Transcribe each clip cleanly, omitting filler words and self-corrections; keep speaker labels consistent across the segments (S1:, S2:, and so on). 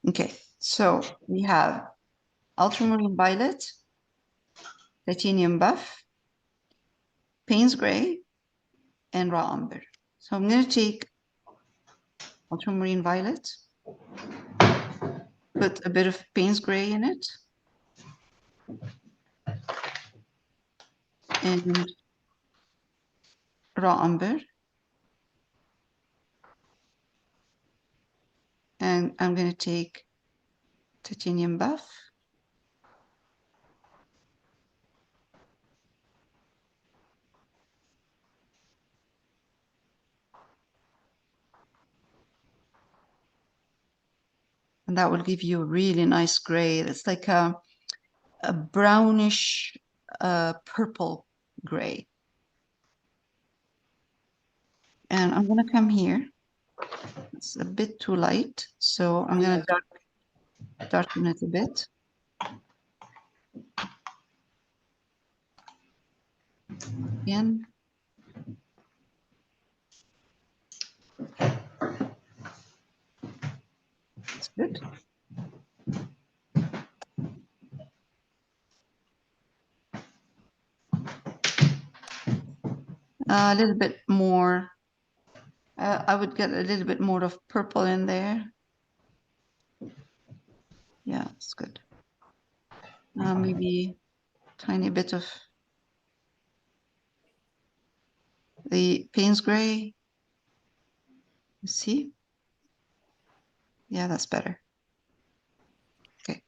S1: Okay, so we have ultramarine violet, titanium buff, Payne's gray, and raw umber. So I'm going to take ultramarine violet, put a bit of Payne's gray in it, and raw umber. And I'm going to take titanium buff, and that will give you a really nice gray. It's like a brownish purple gray. And I'm going to come here. It's a bit too light, so I'm going to darken it a bit. Again. That's good. A little bit more. I would get a little bit more of purple in there. Yeah, it's good. Maybe a tiny bit of the Payne's gray. You see? Yeah, that's better. Okay.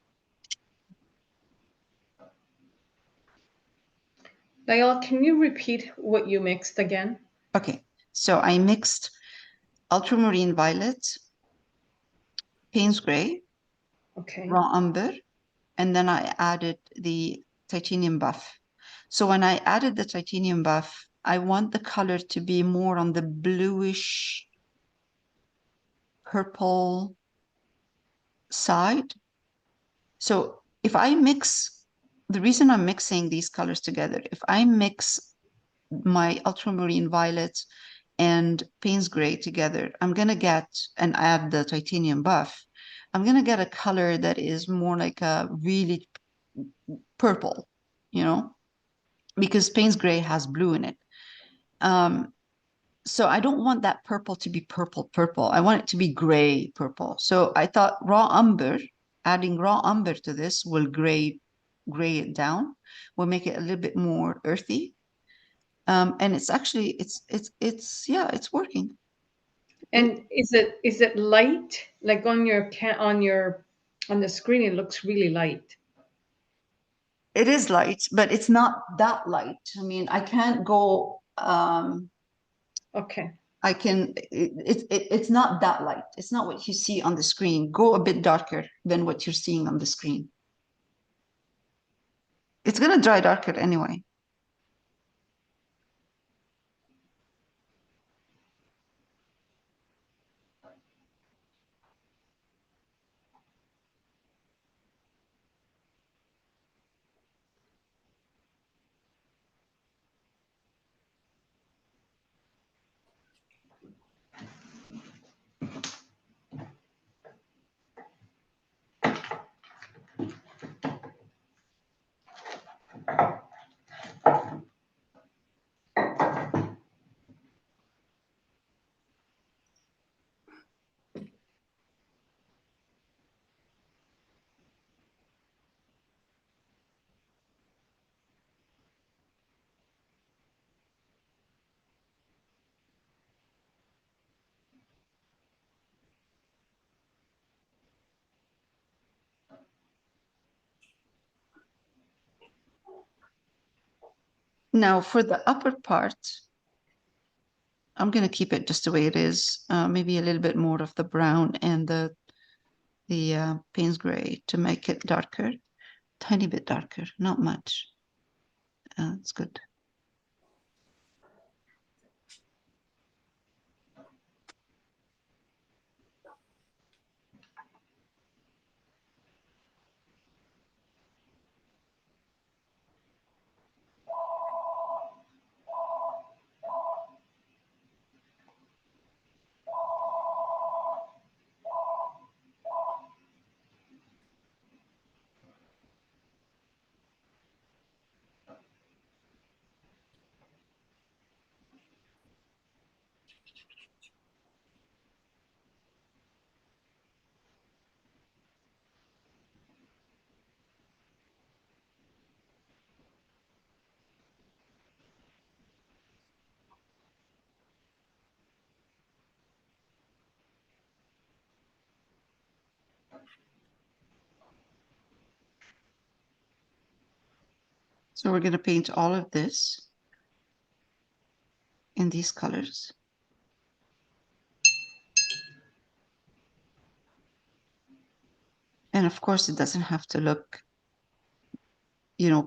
S2: Layal, can you repeat what you mixed again?
S1: Okay, so I mixed ultramarine violet, Payne's gray,
S2: Okay.
S1: raw umber, and then I added the titanium buff. So when I added the titanium buff, I want the color to be more on the bluish purple side. So if I mix, the reason I'm mixing these colors together, if I mix my ultramarine violet and Payne's gray together, I'm going to get, and add the titanium buff, I'm going to get a color that is more like a really purple, you know, because Payne's gray has blue in it. So I don't want that purple to be purple. I want it to be gray purple. So I thought adding raw umber to this will gray it down, will make it a little bit more earthy. And it's actually it's working.
S2: And is it light? Like on on the screen, it looks really light.
S1: It is light, but it's not that light. I mean, I can't go.
S2: Okay.
S1: I can. It's not that light. It's not what you see on the screen. Go a bit darker than what you're seeing on the screen. It's gonna dry darker anyway. Now for the upper part, I'm going to keep it just the way it is. Maybe a little bit more of the brown and the Payne's gray to make it darker. Tiny bit darker, not much. It's good. So we're going to paint all of this in these colors. And of course, it doesn't have to look,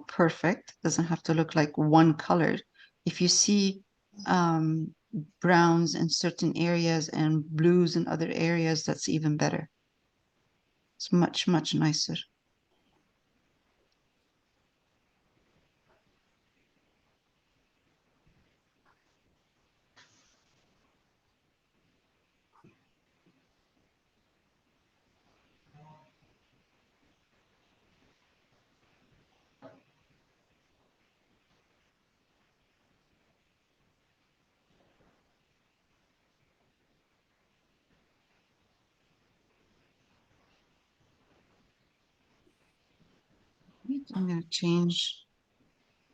S1: perfect. It doesn't have to look like one color. If you see browns in certain areas and blues in other areas, that's even better. It's much, much nicer. I'm going to change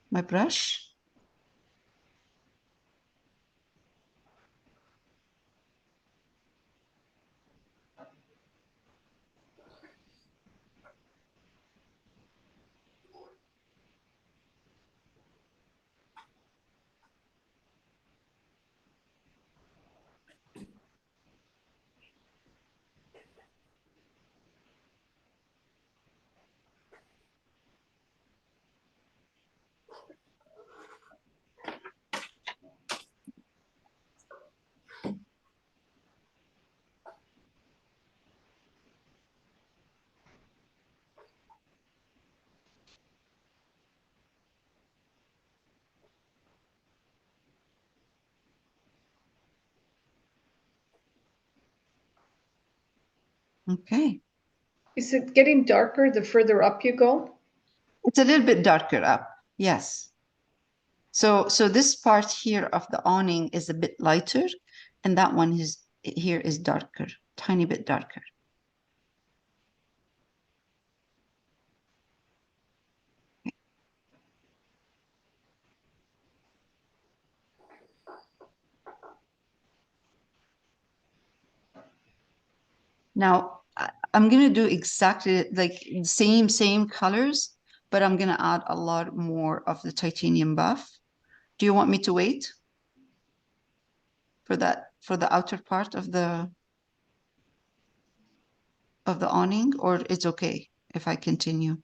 S1: my brush. Okay.
S2: Is it getting darker the further up you go?
S1: It's a little bit darker up. Yes. So this part here of the awning is a bit lighter, and that one here is darker, tiny bit darker. Now I'm gonna do exactly like same colors, but I'm gonna add a lot more of the titanium buff. Do you want me to wait for the outer part of the awning, or it's okay if I continue?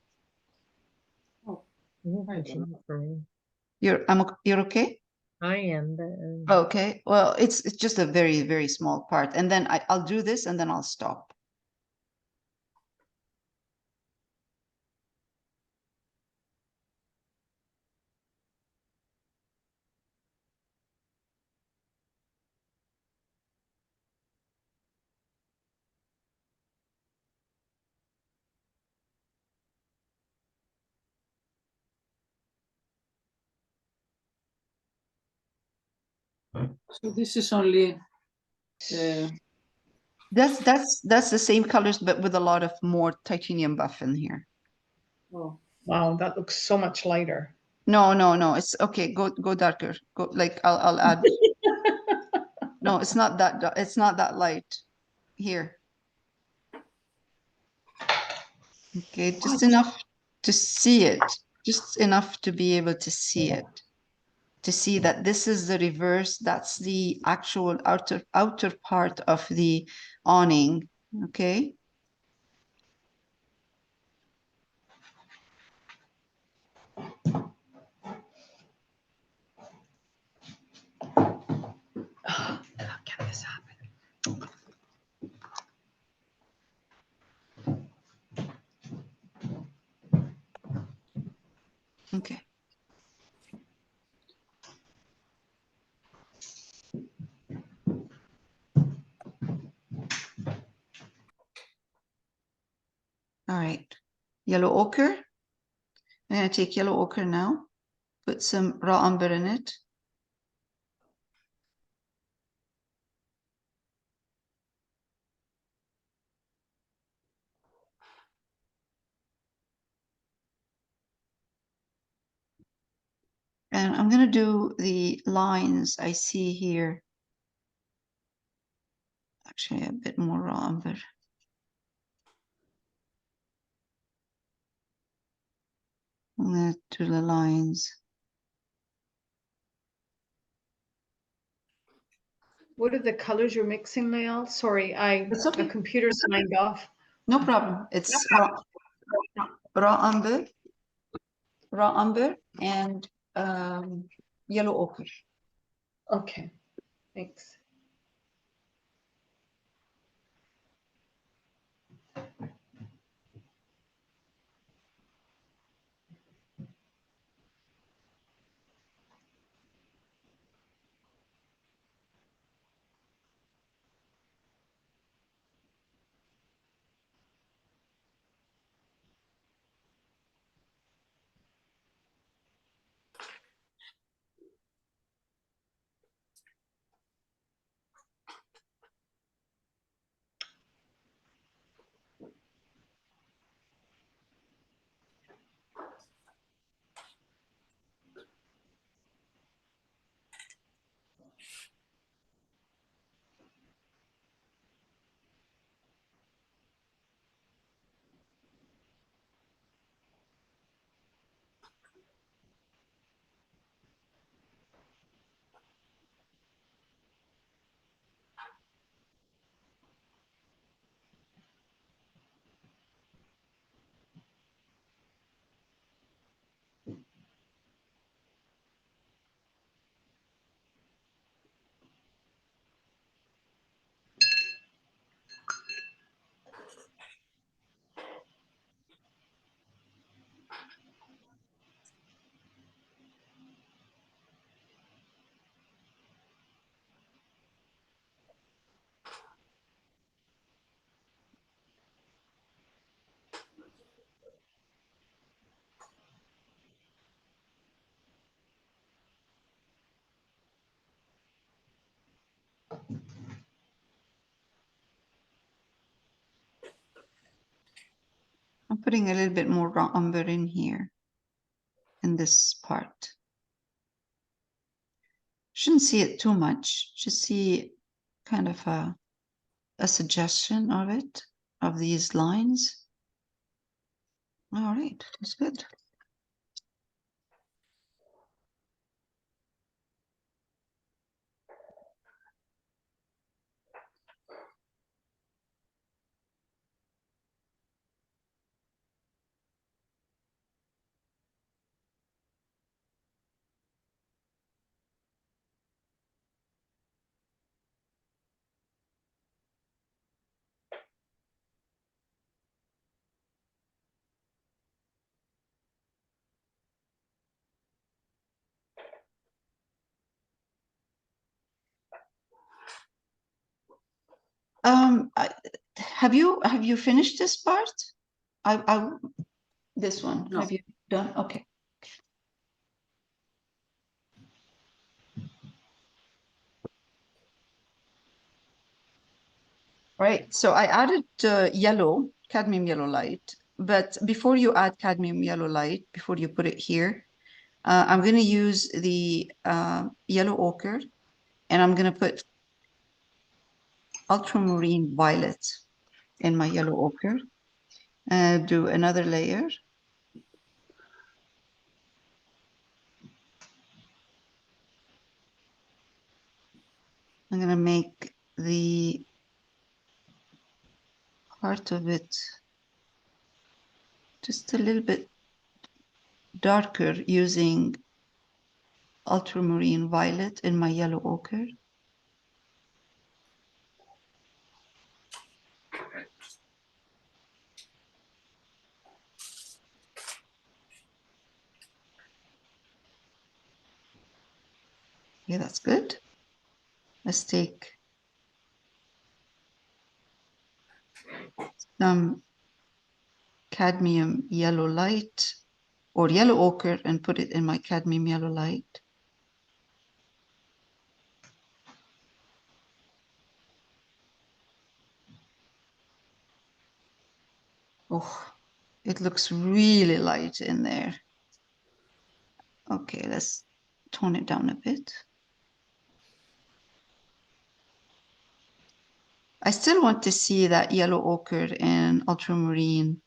S3: Oh, you continue for me.
S1: You're okay?
S3: I am.
S1: Okay. Well, it's just a very, very small part. And then I'll do this and then I'll stop.
S4: So this is only
S1: That's the same colors, but with a lot of more titanium buff in here.
S4: oh,
S2: Wow, that looks so much lighter.
S1: No. It's okay. Go darker. Go like I'll add. No, it's not it's not that light. Here. Okay, just enough to see it. Just enough to be able to see it. To see that this is the reverse, that's the actual outer part of the awning. Okay.
S2: How can this happen?
S1: Okay. All right. Yellow ochre. I'm going to take yellow ochre now, put some raw umber in it. And I'm going to do the lines I see here. Actually, a bit more raw umber. To the lines.
S2: What are the colors you're mixing, Layal? Sorry,
S1: It's okay.
S2: the computer signed off.
S1: No problem. It's raw umber, and yellow ochre.
S2: Okay, thanks.
S1: I'm putting a little bit more raw umber in here, in this part. Shouldn't see it too much, just see kind of a suggestion of it, of these lines. All right, that's good. Have you finished this part? This one.
S4: No.
S1: Have you done? Okay. Right. So I added yellow, cadmium yellow light. But before you add cadmium yellow light, before you put it here, I'm going to use the yellow ochre, and I'm going to put ultramarine violet in my yellow ochre. Do another layer. I'm going to make the part of it just a little bit darker using ultramarine violet in my yellow ochre. Yeah, that's good. Let's take some cadmium yellow light or yellow ochre and put it in my cadmium yellow light. Oh, it looks really light in there. Okay, let's tone it down a bit. I still want to see that yellow ochre and ultramarine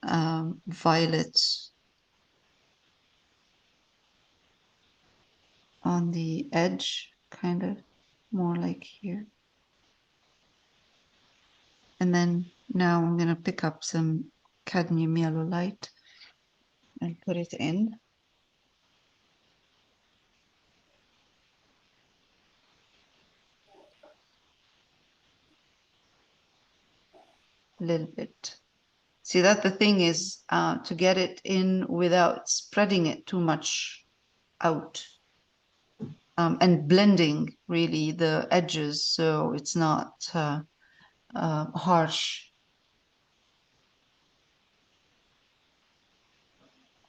S1: violet on the edge, kind of more like here. And then now I'm going to pick up some cadmium yellow light and put it in. A little bit. See, that the thing is to get it in without spreading it too much out, and blending really the edges so it's not harsh.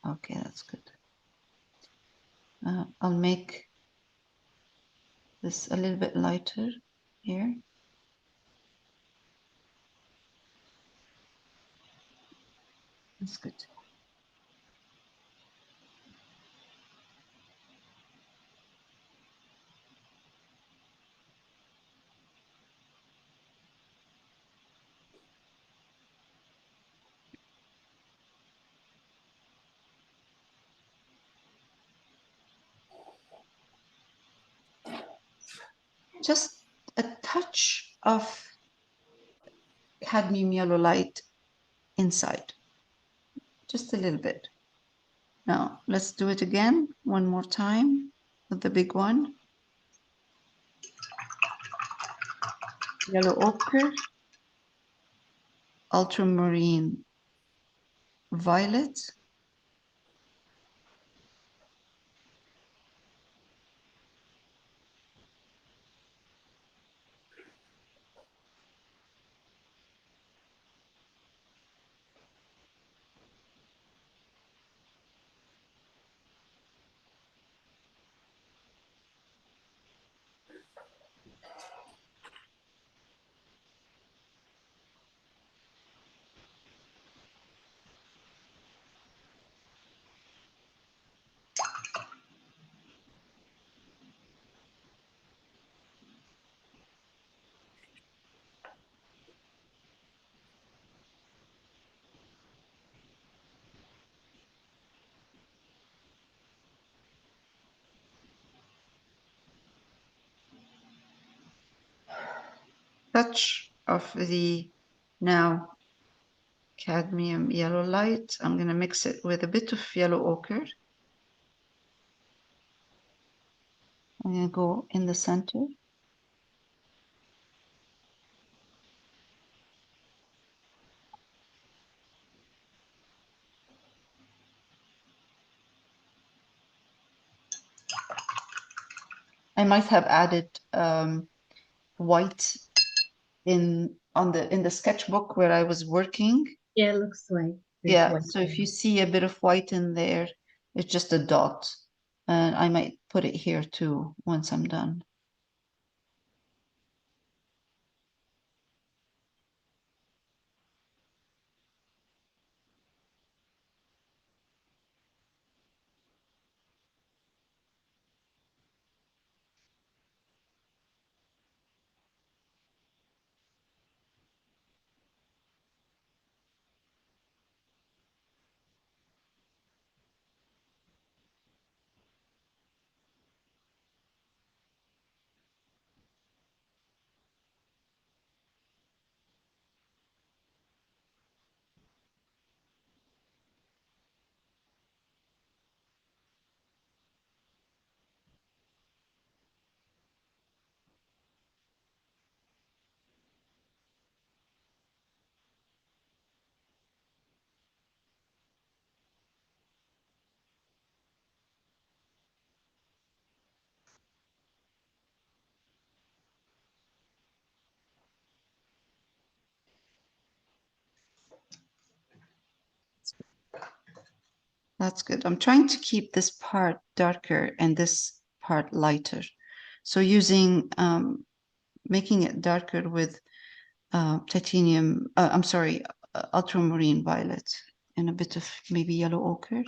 S1: Okay, that's good. I'll make this a little bit lighter here. That's good. Just a touch of cadmium yellow light inside, just a little bit. Now let's do it again one more time with the big one. Yellow ochre, ultramarine violet, touch of the now cadmium yellow light. I'm going to mix it with a bit of yellow ochre. I'm going to go in the center. I might have added white in the sketchbook where I was working.
S3: Yeah, it looks like. there's
S1: Yeah,
S3: white
S1: so if
S3: in
S1: you see a bit of white in there, it's just a dot. And I might put it here too once I'm done. That's good. I'm trying to keep this part darker and this part lighter. So using, making it darker with titanium, I'm sorry, ultramarine violet and a bit of maybe yellow ochre.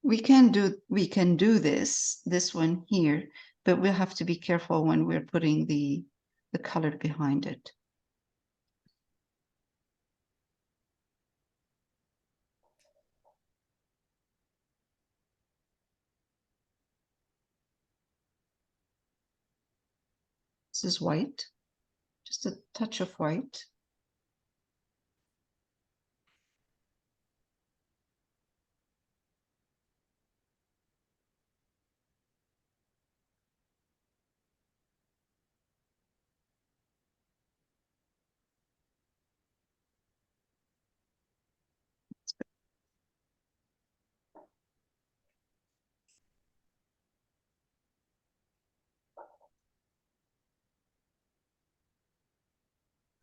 S1: we can do this one here, but we'll have to be careful when we're putting the color behind it. This is white, just a touch of white.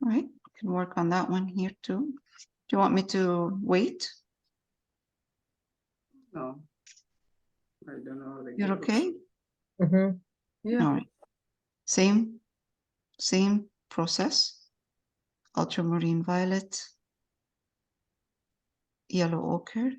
S1: All right, can work on that one here too. Do you want me to wait?
S4: No. I don't know. Like
S1: You're
S4: it looks-
S1: okay?
S2: Mm-hmm.
S4: Yeah.
S1: All right. Same process. Ultramarine violet, yellow ochre.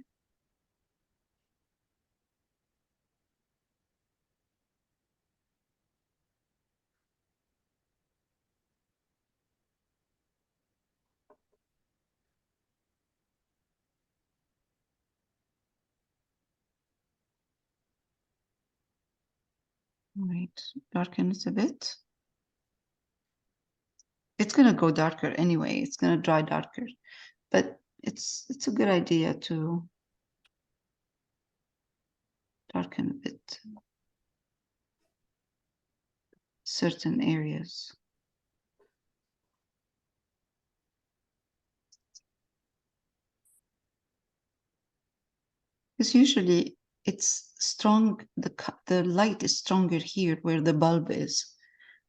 S1: All right, darken it a bit. It's gonna go darker anyway. It's gonna dry darker, but it's a good idea to darken a bit certain areas. Because usually it's strong, the light is stronger here where the bulb is,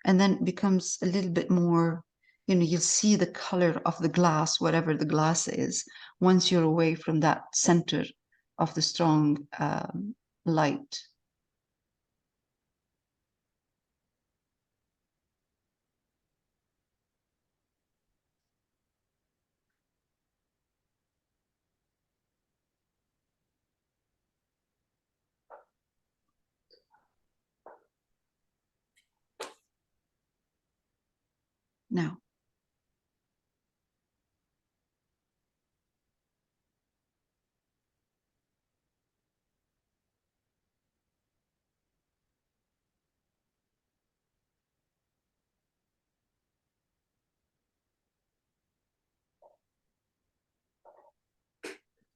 S1: and then it becomes a little bit more, you'll see the color of the glass, whatever the glass is, once you're away from that center of the strong light. Now,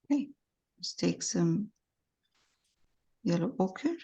S1: okay, let's take some yellow ochre.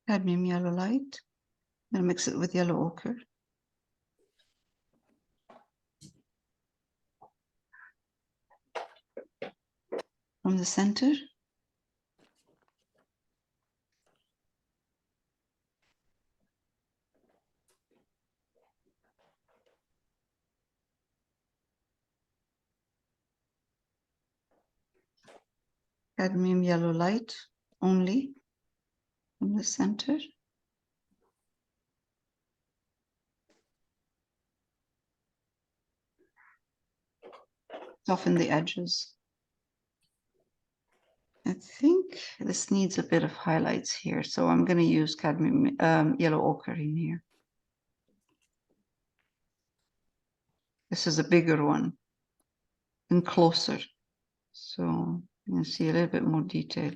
S1: Cadmium yellow light. Then mix it with yellow ochre. From the center, cadmium yellow light only from the center. Soften the edges. I think this needs a bit of highlights here, so I'm going to use cadmium yellow ochre in here. This is a bigger one and closer, so you can see a little bit more detail.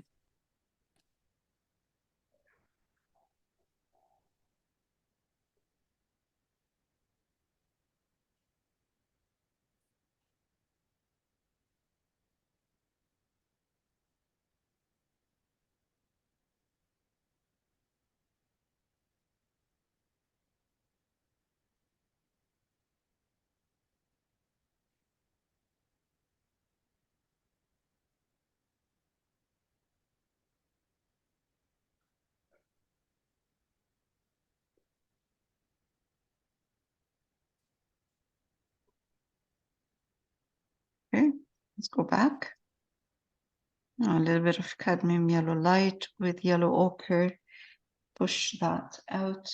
S1: Let's go back. Now a little bit of cadmium yellow light with yellow ochre. Push that out.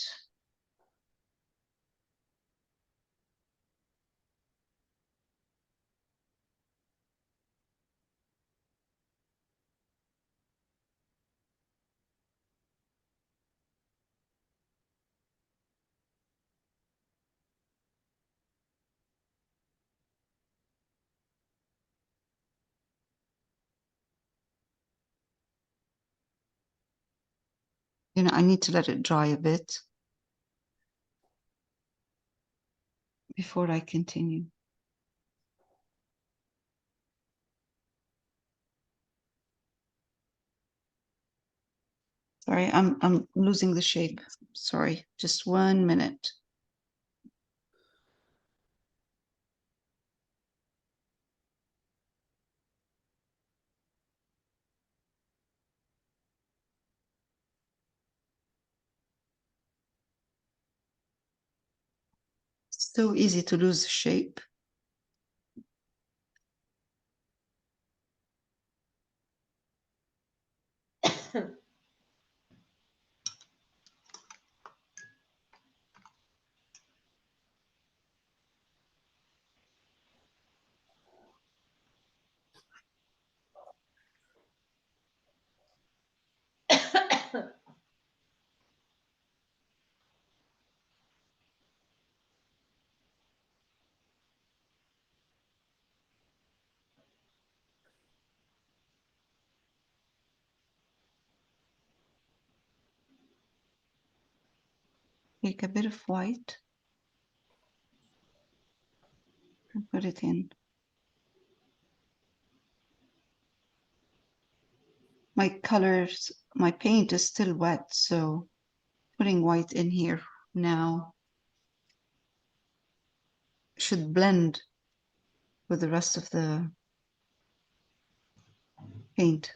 S1: You know, I need to let it dry a bit before I continue. Sorry, I'm losing the shape. Sorry, just 1 minute. So easy to lose shape. Take a bit of white and put it in. My colors, my paint is still wet, so putting white in here now should blend with the rest of the paint.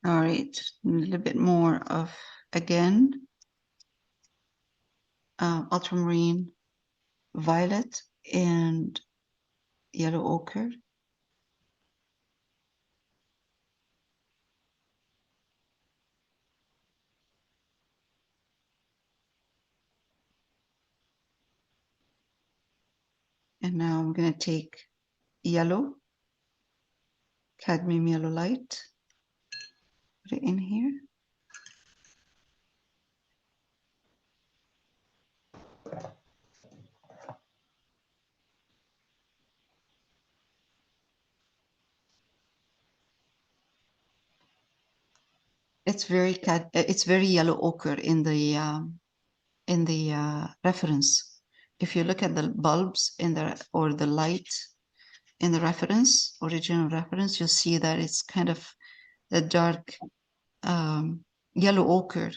S1: All right, a little bit more of, again, ultramarine violet and yellow ochre. And now I'm going to take yellow, cadmium yellow light, put it in here. It's very yellow ochre in the reference. If you look at the bulbs in the or the light in the reference, original reference, you'll see that it's kind of a dark yellow ochre,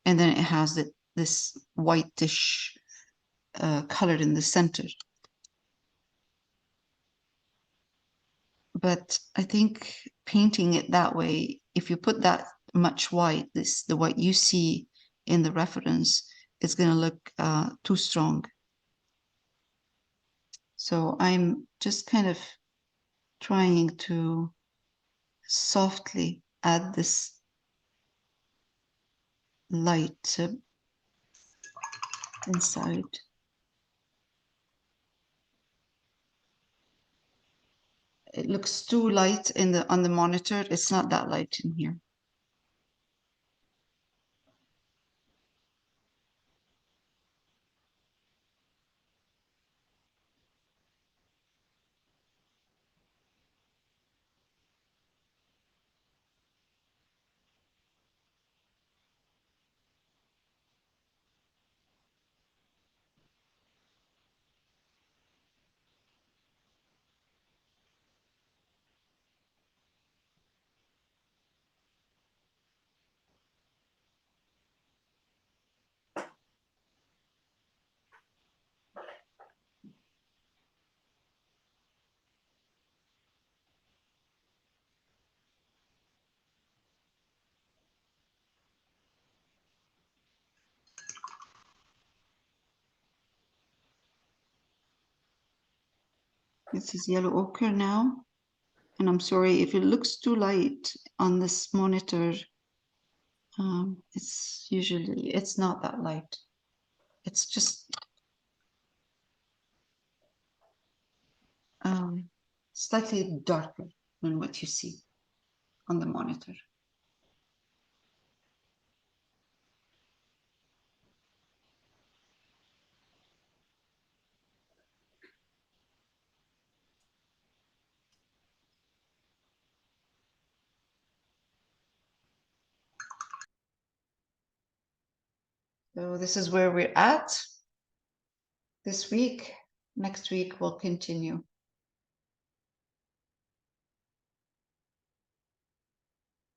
S1: and then it has this whitish color in the center. But I think painting it that way, if you put that much white, the white you see in the reference, it's going to look too strong. So I'm just kind of trying to softly add this light inside. It looks too light on the monitor. It's not that light in here. This is yellow ochre now. And I'm sorry if it looks too light on this monitor. It's not that light. It's just slightly darker than what you see on the monitor. So this is where we're at this week. Next week we'll continue.